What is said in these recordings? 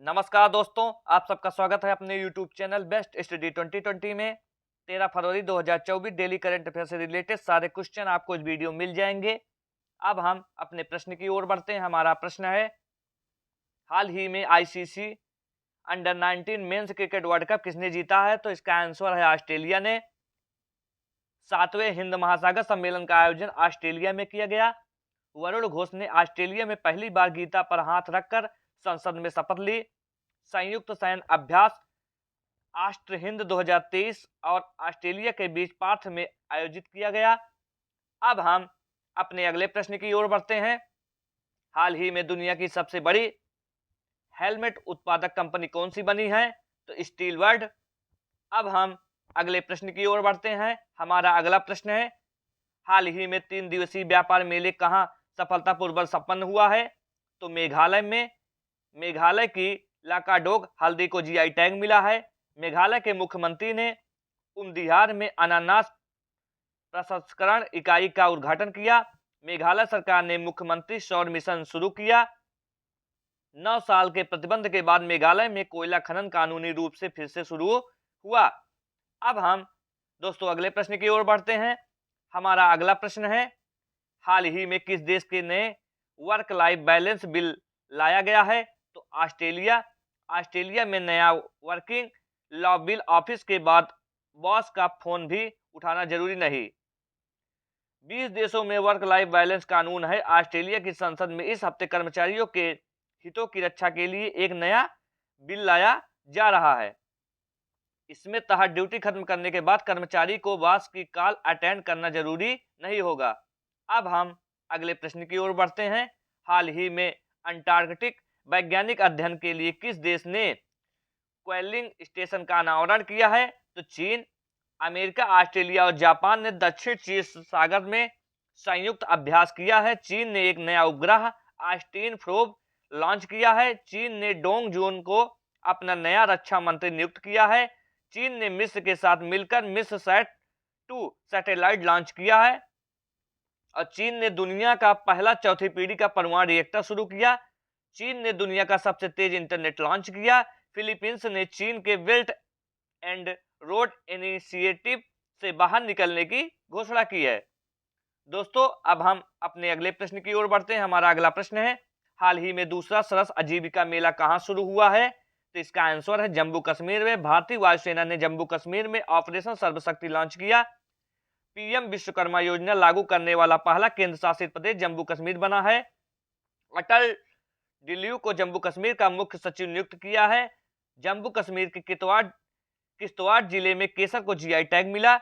नमस्कार दोस्तों, आप सबका स्वागत है अपने YouTube चैनल बेस्ट स्टडी 2020 में। 13 फरवरी 2024 डेली करंट अफेयर से रिलेटेड सारे क्वेश्चन आपको इस वीडियो में मिल जाएंगे। अब हम अपने प्रश्न की ओर बढ़ते हैं। हमारा प्रश्न है, हाल ही में ICC under 19 men's cricket world cup किसने जीता है? तो इसका आंसर है ऑस्ट्रेलिया ने। 7वें हिंद महासागर सम्मेलन का आयोजन ऑस्ट्रेलिया में किया गया। वरुण घोष ने ऑस्ट्रेलिया में पहली बार गीता पर हाथ रखकर संसद में शपथ ली। संयुक्त सैन्य अभ्यास ऑस्ट्र हिंद 2023 और ऑस्ट्रेलिया के बीच पार्थ में आयोजित किया गया। अब हम अपने अगले प्रश्न की ओर बढ़ते हैं। हाल ही में दुनिया की सबसे बड़ी हेलमेट उत्पादक कंपनी कौन सी बनी है? तो स्टील वर्ल्ड। अब हम अगले प्रश्न की ओर बढ़ते हैं। हमारा अगला प्रश्न है, हाल ही में 3 दिवसीय व्यापार मेले कहां सफलतापूर्वक संपन्न हुआ है? तो मेघालय में। मेघालय की लाकाडोग हल्दी को जीआई टैग मिला है। मेघालय के मुख्यमंत्री ने उमदिहार में अनानास प्रसंस्करण इकाई का उद्घाटन किया। मेघालय सरकार ने मुख्यमंत्री सौर मिशन शुरू किया। 9 साल के प्रतिबंध के बाद मेघालय में कोयला खनन कानूनी रूप से फिर से शुरू हुआ। अब हम दोस्तों अगले प्रश्न की ओर बढ़ते हैं। हमारा अगला प्रश्न है, हाल ही में किस देश के नए वर्क लाइफ बैलेंस बिल लाया गया है? तो ऑस्ट्रेलिया। ऑस्ट्रेलिया में नया वर्किंग लॉ बिल ऑफिस के बाद बॉस का फोन भी उठाना जरूरी नहीं। 20 देशों में वर्क लाइफ बैलेंस कानून है। ऑस्ट्रेलिया की संसद में इस हफ्ते कर्मचारियों के हितों की रक्षा के लिए एक नया बिल लाया जा रहा है। इसमें तहत ड्यूटी खत्म करने के बाद कर्मचारी को बॉस की कॉल अटेंड करना जरूरी नहीं होगा। अब हम अगले प्रश्न की ओर बढ़ते हैं। हाल ही में अंटार्कटिक वैज्ञानिक अध्ययन के लिए किस देश ने क्वेलिंग स्टेशन का अनावरण किया है? तो चीन। अमेरिका, ऑस्ट्रेलिया और जापान ने दक्षिण चीन सागर में संयुक्त अभ्यास किया है। चीन ने एक नया उपग्रह ऑस्टिन प्रोब लॉन्च किया है। चीन ने डोंग जून को अपना नया रक्षा मंत्री नियुक्त किया है। चीन ने मिस्र के साथ मिलकर मिस्र सैट 2 सैटेलाइट लॉन्च किया है। और चीन ने दुनिया का पहला चौथी पीढ़ी का परमाणु रिएक्टर शुरू किया। चीन ने दुनिया का सबसे तेज इंटरनेट लॉन्च किया। फिलीपींस ने चीन के बेल्ट एंड रोड इनिशिएटिव से बाहर निकलने की घोषणा की है। दोस्तों अब हम अपने अगले प्रश्न की ओर बढ़ते हैं। हमारा अगला प्रश्न है, हाल ही में दूसरा सरस आजीविका मेला कहां शुरू हुआ है? तो इसका आंसर है जम्मू कश्मीर में। भारतीय वायुसेना ने जम्मू कश्मीर में ऑपरेशन सर्वशक्ति लॉन्च किया। पीएम विश्वकर्मा योजना लागू करने वाला पहला केंद्र शासित प्रदेश जम्मू कश्मीर बना है। अटल डिल्यू को जम्मू कश्मीर का मुख्य सचिव नियुक्त किया है। जम्मू कश्मीर के किश्तवाड़ जिले में केसर को जीआई टैग मिला।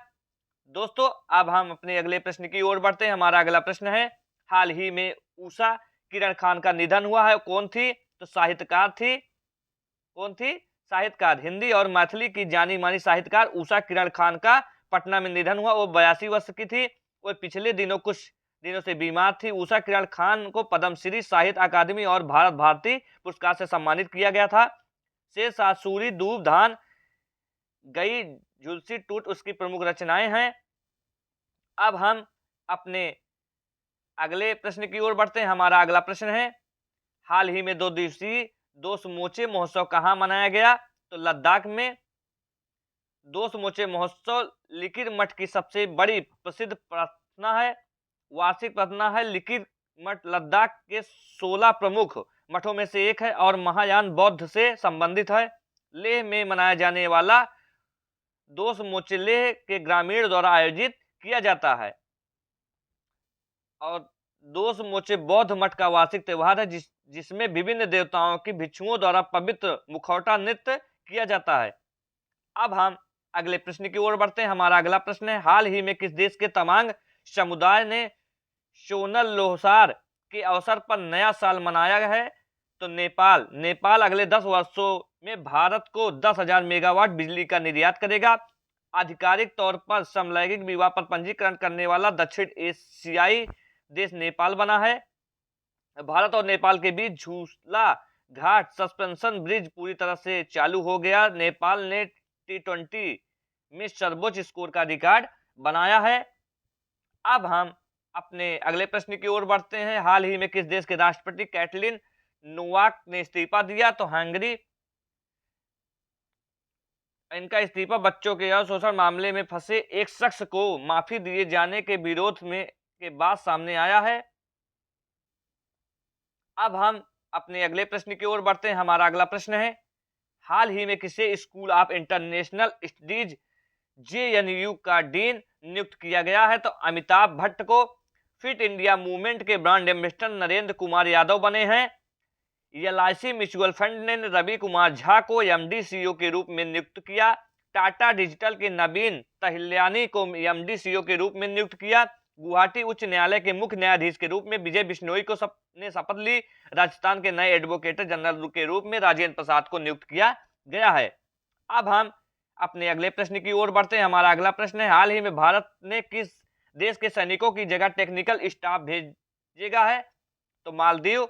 दोस्तों अब हम अपने अगले प्रश्न की ओर बढ़ते हैं। हमारा अगला प्रश्न है, हाल ही में उषा किरण खान का निधन हुआ है। कौन थी? तो साहित्यकार थी। कौन थी? साहित्यकार। हिंदी और मैथिली की जानी मानी साहित्यकार उषा किरण खान का पटना में निधन हुआ। वो 82 वर्ष की थी। वो पिछले दिनों कुछ दिनों से बीमार थी। उषा किरण खान को पद्मश्री, साहित्य अकादमी और भारत भारती पुरस्कार से सम्मानित किया गया था। शेरशाह सूरी, दूब धान, गई, झुलसी टूट उसकी प्रमुख रचनाएं हैं। अब हम अपने अगले प्रश्न की ओर बढ़ते हैं। हमारा अगला प्रश्न है, हाल ही में 2 दिवसीय दो समूचे महोत्सव कहां मनाया गया? तो लद्दाख में। दो समूचे महोत्सव लिकिर मठ की सबसे बड़ी प्रसिद्ध प्रार्थना है। वार्षिक प्रार्थना है। लिकिर मठ लद्दाख के 16 प्रमुख मठों में से एक है और महायान बौद्ध से संबंधित है। लेह में मनाया जाने वाला दो समूचे लेह के ग्रामीण द्वारा आयोजित किया जाता है और दो समूचे बौद्ध मठ का वार्षिक त्यौहार है जिसमें विभिन्न देवताओं की भिक्षुओं द्वारा पवित्र मुखौटा नृत्य किया जाता है। अब हम अगले प्रश्न की ओर बढ़ते हैं। हमारा अगला प्रश्न है, हाल ही में किस देश के तमांग समुदाय ने सोनल लोसार के अवसर पर नया साल मनाया है? तो नेपाल। नेपाल अगले 10 वर्षों में भारत को 10,000 मेगावाट बिजली का निर्यात करेगा। आधिकारिक तौर पर समलैंगिक विवाह पर पंजीकरण करने वाला दक्षिण एशियाई देश नेपाल बना है। भारत और नेपाल के बीच झूला घाट सस्पेंशन ब्रिज पूरी तरह से चालू हो गया। नेपाल ने T20 में सर्वोच्च स्कोर का रिकॉर्ड बनाया है। अब हम अपने अगले प्रश्न की ओर बढ़ते हैं। हाल ही में किस देश के राष्ट्रपति कैटलिन नोवाक ने इस्तीफा दिया, तो हंगरी इनका इस्तीफा बच्चों के यौन शोषण मामले में फंसे एक शख्स को माफी दिए जाने के विरोध में के बाद सामने आया है। अब हम अपने अगले प्रश्न की ओर बढ़ते हैं। हमारा अगला प्रश्न है, हाल ही में किसे school of international studies JNU का डीन नियुक्त किया गया है? तो अमिताभ भट्ट को फिट इंडिया मूवमेंट के ब्रांड एम्बेसडर नरेंद्र कुमार यादव बने हैं। LIC म्यूचुअल फंड ने रवि कुमार झा को MD CEO के रूप में नियुक्त किया। टाटा डिजिटल के नवीन तहिल्यानी को MD CEO के रूप में नियुक्त किया। गुवाहाटी उच्च न्यायालय के मुख्य न्यायाधीश के रूप में विजय बिश्नोई को ने शपथ ली। राजस्थान के नए एडवोकेट जनरल के रूप में राजेंद्र प्रसाद को नियुक्त किया गया है। अब हम अपने अगले प्रश्न की ओर बढ़ते हैं। हमारा अगला प्रश्न है, हाल ही में भारत ने किस देश के सैनिकों की जगह टेक्निकल स्टाफ भेजेगा है? तो मालदीव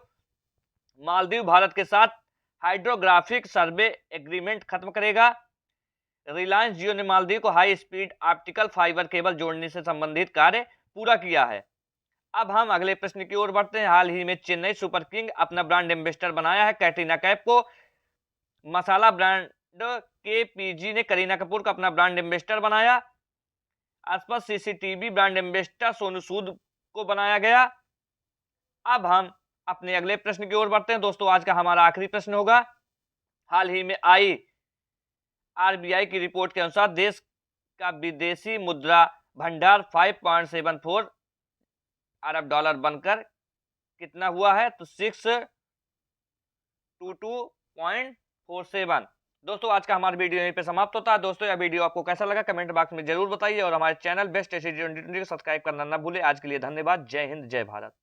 भारत के साथ हाइड्रोग्राफिक सर्वे एग्रीमेंट खत्म करेगा। रिलायंस जियो ने मालदीव को high speed optical fibre cable जोड़ने से संबंधित कार्य पूरा किया है। अब हम अगले प्रश्न की ओर बढ़ते हैं। हाल ही में चेन्नई सुपर किंग अपना ब्रांड एम्बेसडर बनाया है कैटरीना कैफ को। मसाला ब्रांड KPG ने करीना कपूर को अपना ब्रांड एम्बेसडर बनाया। आसपास CCTV brand ambassador Sonu Sood को बनाया गया। अब हम अपने अगले प्रश्न की ओर बढ़ते हैं। दोस्तों, आज का हमारा आखिरी प्रश्न होगा, हाल ही में आई RBI की रिपोर्ट के अनुसार देश का विदेशी मुद्रा भंडार 5.74 अरब डॉलर बनकर कितना हुआ है? तो 622.47। दोस्तों, आज का हमारा वीडियो यहीं पे समाप्त होता है। दोस्तों, यह वीडियो आपको कैसा लगा कमेंट बॉक्स में जरूर बताइए और हमारे चैनल बेस्ट STD 2020 को सब्सक्राइब करना ना भूले। आज के लिए धन्यवाद। जय हिंद, जय भारत।